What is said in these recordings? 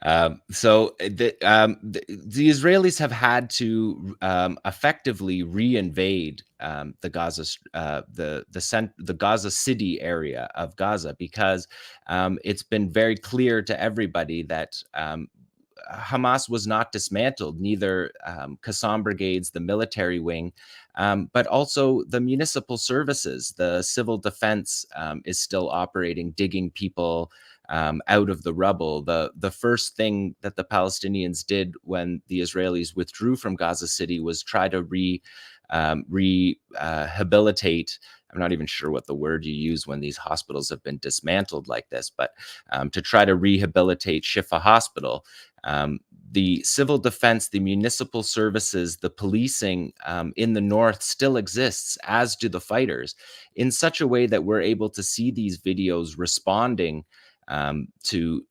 The Israelis have had to effectively reinvade the the Gaza City area of Gaza because it's been very clear to everybody that Hamas was not dismantled, neither 𝐤𝐿 brigades, the military wing, but also the municipal services. The civil defense is still operating, digging people out of the rubble. The first thing that the Palestinians did when the Israelis withdrew from Gaza City was try to rehabilitate. I'm not even sure what the word you use when these hospitals have been dismantled like this, but to try to rehabilitate Shifa Hospital. The civil defense, the municipal services, the policing in the north still exists, as do the fighters, in such a way that we're able to see these videos responding to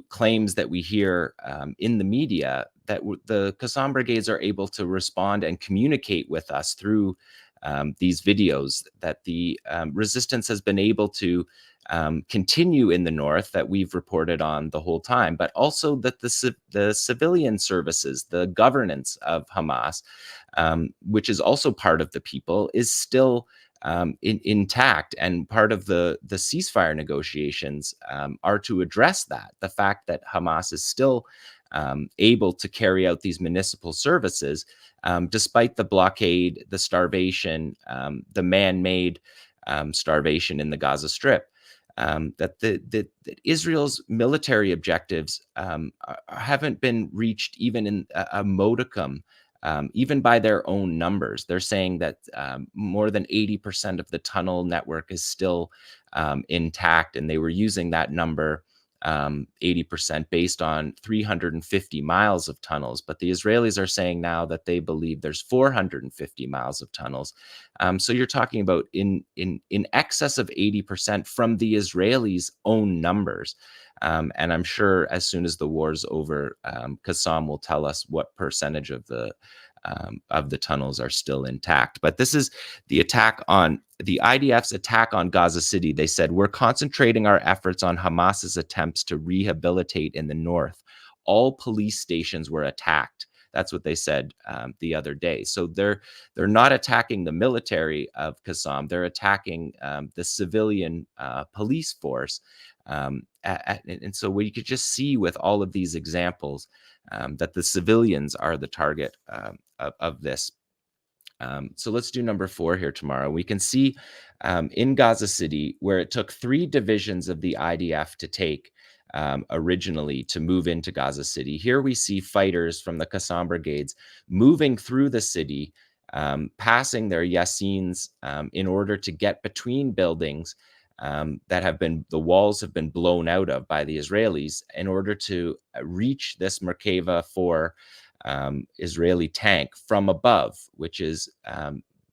claims that we hear in the media, that the 𝐤𝐿 brigades are able to respond and communicate with us through these videos, that the resistance has been able to continue in the north that we've reported on the whole time, but also that the civilian services, the governance of Hamas, which is also part of the people, is still intact. And part of the ceasefire negotiations are to address that, the fact that Hamas is still able to carry out these municipal services despite the blockade, the starvation, the man-made starvation in the Gaza Strip. That Israel's military objectives haven't been reached even in a modicum, even by their own numbers. They're saying that more than 80% of the tunnel network is still intact, and they were using that number, 80%, based on 350 miles of tunnels. But the Israelis are saying now that they believe there's 450 miles of tunnels. So you're talking about in excess of 80% from the Israelis' own numbers. And I'm sure as soon as the war's over, 𝐤𝐿 will tell us what percentage of the tunnels are still intact. But this is the IDF's attack on Gaza City. They said, we're concentrating our efforts on Hamas's attempts to rehabilitate in the north. All police stations were attacked. That's what they said the other day. So they're not attacking the military of 𝐤𝐿. They're attacking the civilian police force. And so we could just see with all of these examples that the civilians are the target of this. So let's do number 4 here tomorrow. We can see in Gaza City, where it took 3 divisions of the IDF to take originally to move into Gaza City. Here we see fighters from the 𝐤𝐿 brigades moving through the city, passing their Yassins in order to get between buildings that the walls have been blown out of by the Israelis, in order to reach this Merkava 4 Israeli tank from above, which is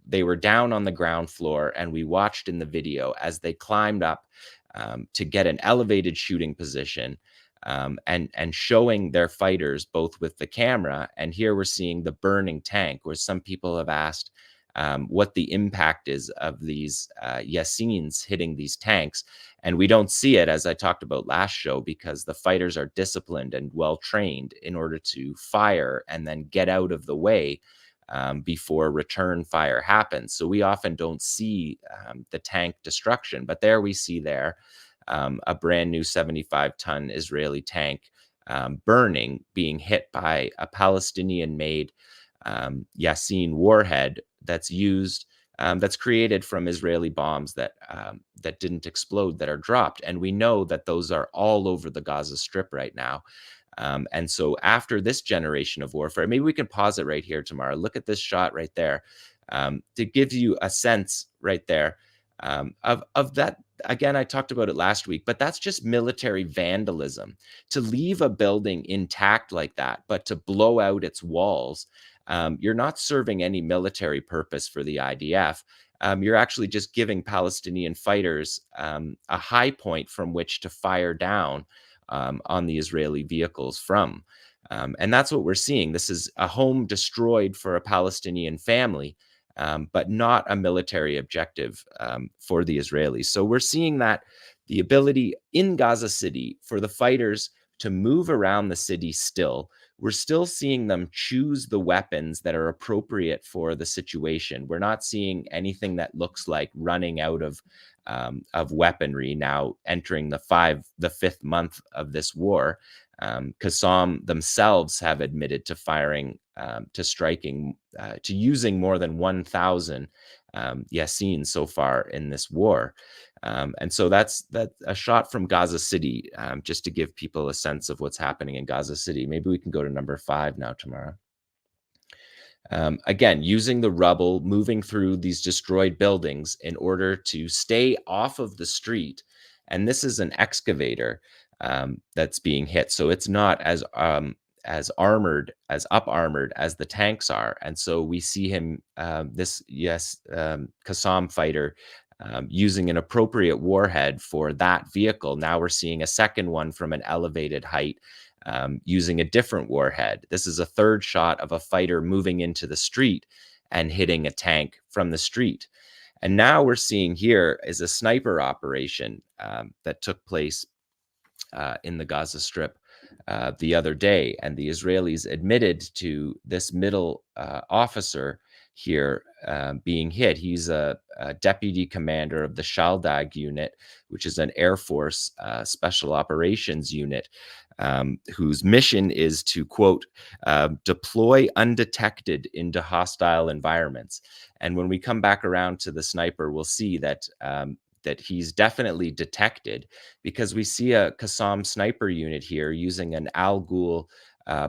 they were down on the ground floor, and we watched in the video as they climbed up to get an elevated shooting position, and showing their fighters both with the camera. And here we're seeing the burning tank, where some people have asked what the impact is of these Yassins hitting these tanks. And we don't see it, as I talked about last show, because the fighters are disciplined and well trained in order to fire and then get out of the way before return fire happens. So we often don't see the tank destruction. But there we see a brand new 75-ton Israeli tank burning, being hit by a Palestinian-made Yassin warhead that's used, that's created from Israeli bombs that didn't explode, that are dropped. And we know that those are all over the Gaza Strip right now. And so after this generation of warfare, maybe we can pause it right here tomorrow. Look at this shot right there to give you a sense right there of that. Again, I talked about it last week, but that's just military vandalism. To leave a building intact like that, but to blow out its walls, you're not serving any military purpose for the IDF. You're actually just giving Palestinian fighters a high point from which to fire down on the Israeli vehicles from. And that's what we're seeing. This is a home destroyed for a Palestinian family, but not a military objective for the Israelis. So we're seeing that the ability in Gaza City for the fighters to move around the city still. We're still seeing them choose the weapons that are appropriate for the situation. We're not seeing anything that looks like running out of weaponry now entering the fifth month of this war. 𝐓𝐡𝐞 themselves have admitted to firing, to using more than 1,000 𝐓𝐡𝐞 so far in this war. And so that's a shot from Gaza City, just to give people a sense of what's happening in Gaza City. Maybe we can go to number 5 now, Tamara. Again, using the rubble, moving through these destroyed buildings in order to stay off of the street. And this is an excavator that's being hit. So it's not as armored, up armored as the tanks are. And so we see him, 𝐓𝐡𝐞 fighter, using an appropriate warhead for that vehicle. Now we're seeing a second one from an elevated height, using a different warhead. This is a third shot of a fighter moving into the street and hitting a tank from the street. And now we're seeing here is a sniper operation that took place in the Gaza Strip the other day. And the Israelis admitted to this middle officer here being hit. He's a deputy commander of the Shaldag unit, which is an Air Force special operations unit, whose mission is to, quote, deploy undetected into hostile environments. And when we come back around to the sniper, we'll see that that he's definitely detected, because we see a 𝐓𝐡𝐞 sniper unit here using an Al-Ghul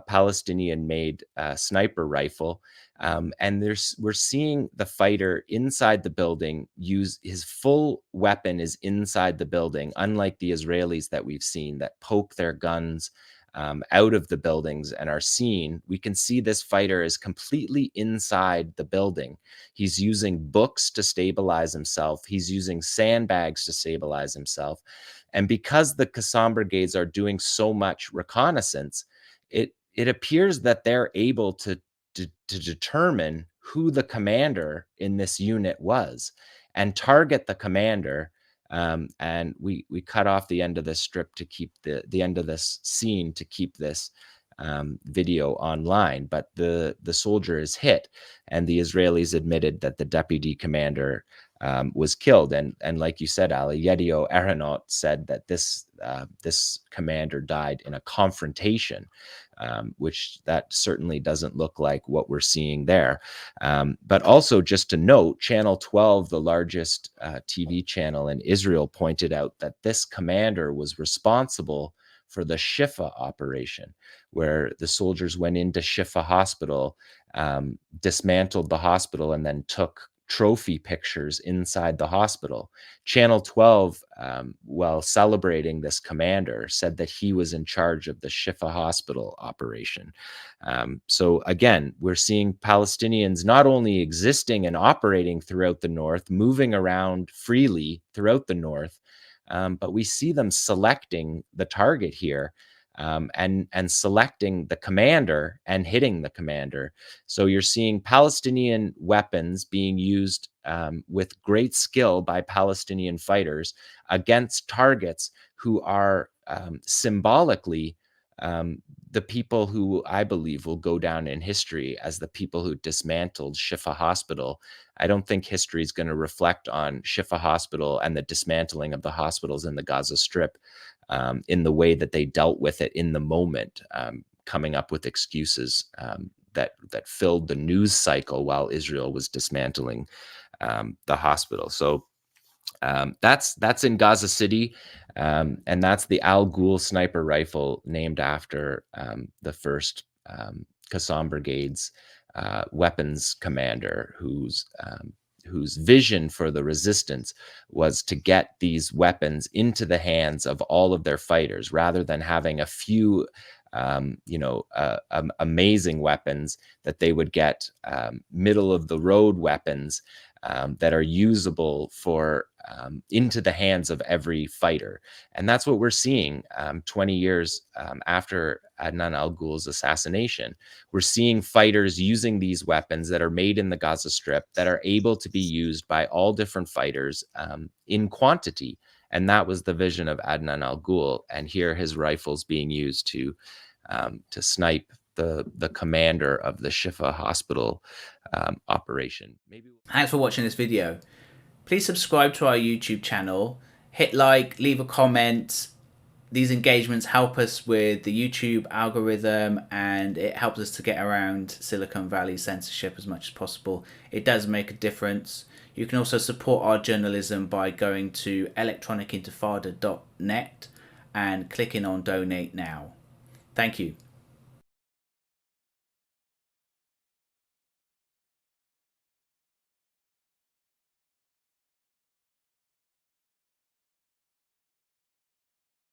Palestinian-made sniper rifle. And we're seeing the fighter inside the building use his full weapon is inside the building, unlike the Israelis that we've seen that poke their guns out of the buildings and are seen. We can see this fighter is completely inside the building. He's using books to stabilize himself. He's using sandbags to stabilize himself. And because the 𝐓𝐡 brigades are doing so much reconnaissance, it appears that they're able to determine who the commander in this unit was and target the commander. And we cut off the end of this strip to keep the end of this scene to keep this video online. But the soldier is hit, and the Israelis admitted that the deputy commander was killed. And like you said, Ali, 𝐓𝐡𝐞 𝐄𝐥𝐿 said that this commander died in a confrontation, which that certainly doesn't look like what we're seeing there. But also, just to note, Channel 12, the largest TV channel in Israel, pointed out that this commander was responsible for the Shifa operation, where the soldiers went into Shifa Hospital, dismantled the hospital, and then took trophy pictures inside the hospital. Channel 12, while celebrating this commander, said that he was in charge of the Shifa hospital operation. So again, we're seeing Palestinians not only existing and operating throughout the north, moving around freely throughout the north, but we see them selecting the target here, and selecting the commander and hitting the commander. So you're seeing Palestinian weapons being used with great skill by Palestinian fighters against targets who are symbolically the people who I believe will go down in history as the people who dismantled Shifa Hospital. I don't think history is going to reflect on Shifa Hospital and the dismantling of the hospitals in the Gaza Strip in the way that they dealt with it in the moment, coming up with excuses that filled the news cycle while Israel was dismantling the hospital. So that's in Gaza City, and that's the Al-Ghul sniper rifle, named after the first 𝐓𝐡 Brigade's weapons commander, whose vision for the resistance was to get these weapons into the hands of all of their fighters, rather than having a few amazing weapons, that they would get middle of the road weapons that are usable for into the hands of every fighter. And that's what we're seeing 20 years after Adnan al-Ghul's assassination. We're seeing fighters using these weapons that are made in the Gaza Strip, that are able to be used by all different fighters in quantity And that was the vision of Adnan al-Ghul. And here his rifle's being used to snipe the commander of the Shifa hospital operation. Thanks for watching this video. Please subscribe to our YouTube channel, hit like, leave a comment. These engagements help us with the YouTube algorithm, and it helps us to get around Silicon Valley censorship as much as possible. It does make a difference. You can also support our journalism by going to electronicintifada.net and clicking on donate now. Thank you.